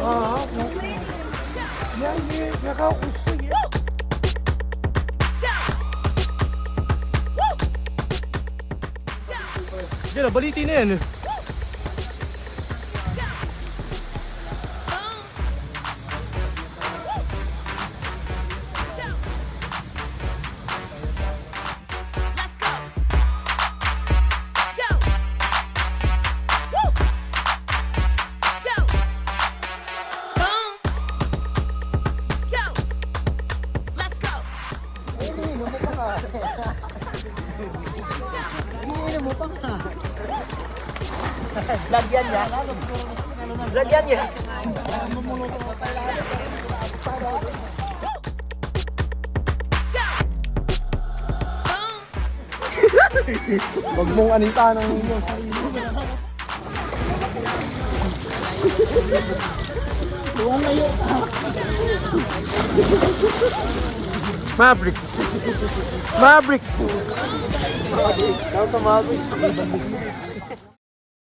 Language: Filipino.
हाँ यार ये जगह उससे ये Diyan na, baliti na yan. Lagyan niya. Lagyan niya. Huwag mong anita ng iyong sarili. Maverick. Maverick. Maverick. Maverick.